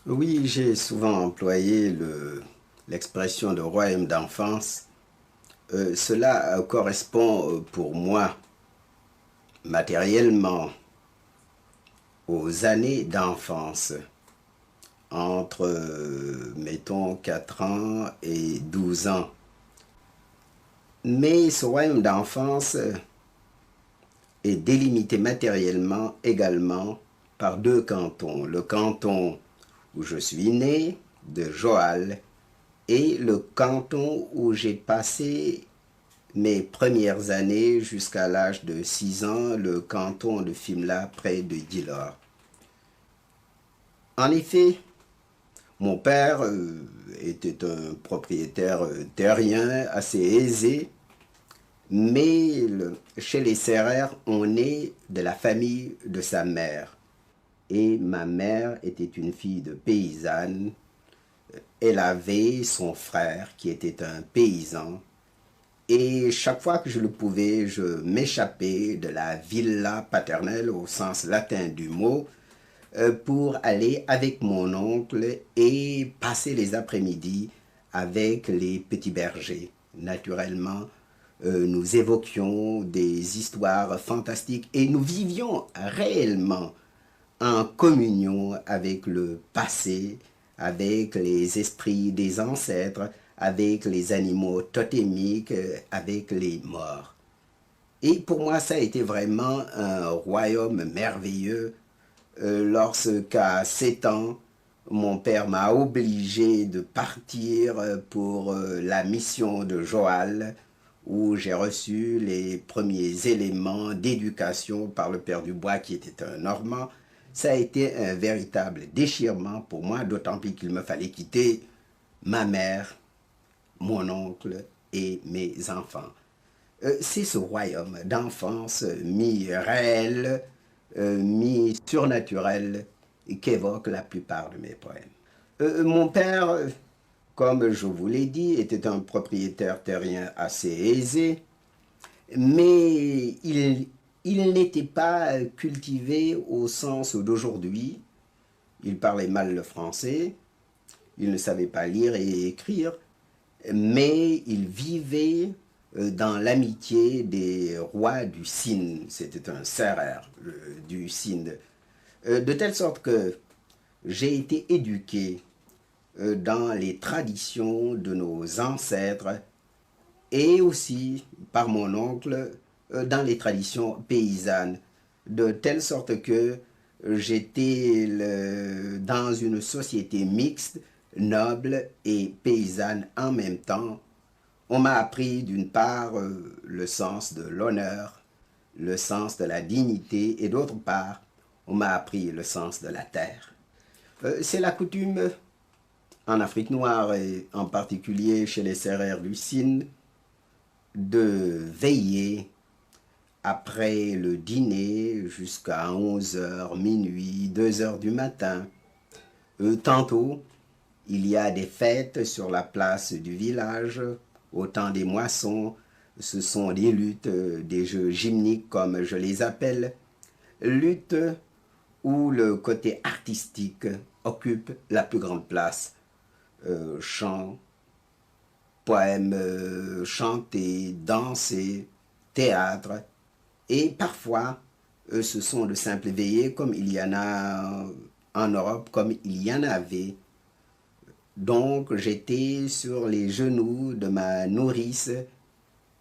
Oui, j'ai souvent employé l'expression de royaume d'enfance. Cela correspond pour moi matériellement aux années d'enfance, entre, mettons, 4 ans et 12 ans. Mais ce royaume d'enfance est délimité matériellement également par deux cantons. Le canton où je suis né, de Joal, et le canton où j'ai passé mes premières années jusqu'à l'âge de 6 ans, le canton de Fimela près de Gilor. En effet, mon père était un propriétaire terrien assez aisé, mais chez les Serrères, on est de la famille de sa mère. Et ma mère était une fille de paysanne. Elle avait son frère qui était un paysan. Et chaque fois que je le pouvais, je m'échappais de la villa paternelle au sens latin du mot pour aller avec mon oncle et passer les après-midi avec les petits bergers. Naturellement, nous évoquions des histoires fantastiques et nous vivions réellement en communion avec le passé, avec les esprits des ancêtres, avec les animaux totémiques, avec les morts. Et pour moi, ça a été vraiment un royaume merveilleux lorsqu'à 7 ans, mon père m'a obligé de partir pour la mission de Joal, où j'ai reçu les premiers éléments d'éducation par le père Dubois, qui était un Normand. Ça a été un véritable déchirement pour moi, d'autant plus qu'il me fallait quitter ma mère, mon oncle et mes enfants. C'est ce royaume d'enfance mi-réel, mi-surnaturel qu'évoquent la plupart de mes poèmes. Mon père, comme je vous l'ai dit, était un propriétaire terrien assez aisé, mais il n'était pas cultivé au sens d'aujourd'hui. Il parlait mal le français, il ne savait pas lire et écrire, mais il vivait dans l'amitié des rois du Sine. C'était un serrère du Sine. De telle sorte que j'ai été éduqué dans les traditions de nos ancêtres et aussi par mon oncle dans les traditions paysannes. De telle sorte que j'étais dans une société mixte, noble et paysanne en même temps. On m'a appris d'une part le sens de l'honneur, le sens de la dignité et d'autre part, on m'a appris le sens de la terre. C'est la coutume en Afrique noire et en particulier chez les Sérères du Sine de veiller après le dîner jusqu'à 11 heures, minuit, 2 heures du matin. Tantôt, il y a des fêtes sur la place du village. Au temps des moissons, ce sont des luttes, des jeux gymniques comme je les appelle. Luttes où le côté artistique occupe la plus grande place. Chants, poèmes chantés, dansés, théâtre. Et parfois, ce sont de simples veillées comme il y en a en Europe, comme il y en avait. Donc, j'étais sur les genoux de ma nourrice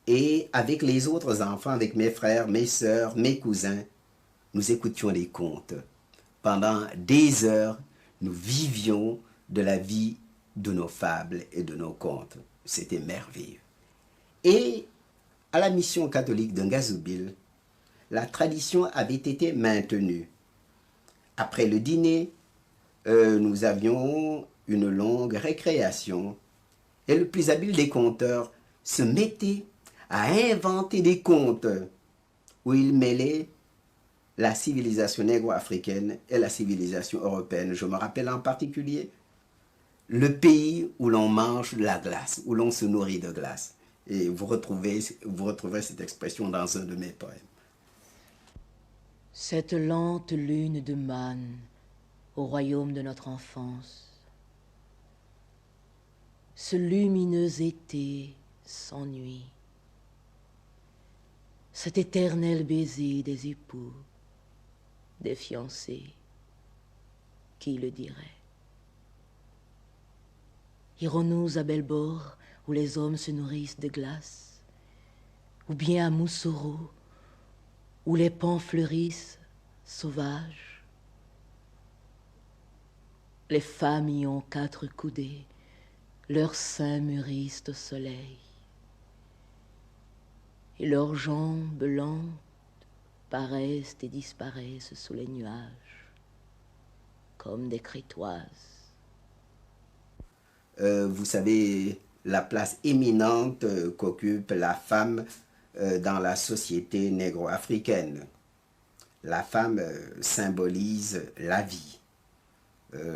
et avec les autres enfants, avec mes frères, mes sœurs, mes cousins, nous écoutions les contes. Pendant des heures, nous vivions de la vie de nos fables et de nos contes. C'était merveilleux. Et à la mission catholique de Ngazoubil, la tradition avait été maintenue. Après le dîner, nous avions une longue récréation et le plus habile des conteurs se mettait à inventer des contes où il mêlait la civilisation négro-africaine et la civilisation européenne. Je me rappelle en particulier le pays où l'on mange la glace, où l'on se nourrit de glace. Et vous retrouverez cette expression dans un de mes poèmes. Cette lente lune de manne au royaume de notre enfance. Ce lumineux été sans nuit, cet éternel baiser des époux, des fiancés, qui le dirait? Irons-nous à Belbord, où les hommes se nourrissent de glace, ou bien à Moussoro, où les pans fleurissent sauvages? Les femmes y ont 4 coudées, leurs seins mûrissent au soleil, et leurs jambes lentes paraissent et disparaissent sous les nuages, comme des crétoises. Vous savez, la place éminente qu'occupe la femme dans la société négro-africaine. La femme symbolise la vie.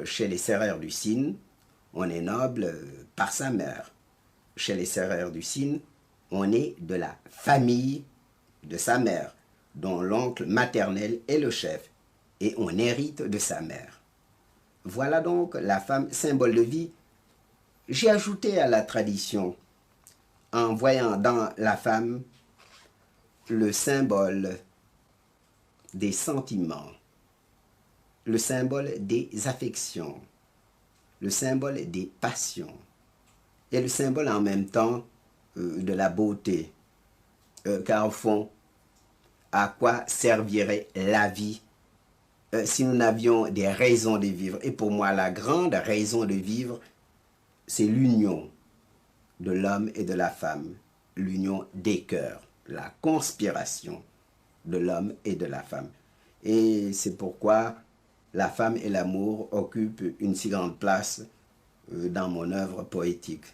Chez les Sérères du Sine, on est noble par sa mère. Chez les Sérères du Sine, on est de la famille de sa mère, dont l'oncle maternel est le chef, et on hérite de sa mère. Voilà donc la femme symbole de vie. J'ai ajouté à la tradition, en voyant dans la femme le symbole des sentiments, le symbole des affections, le symbole des passions, et le symbole en même temps de la beauté. Car au fond, à quoi servirait la vie si nous n'avions des raisons de vivre? Et pour moi, la grande raison de vivre, c'est l'union de l'homme et de la femme, l'union des cœurs, la conspiration de l'homme et de la femme. Et c'est pourquoi la femme et l'amour occupent une si grande place dans mon œuvre poétique.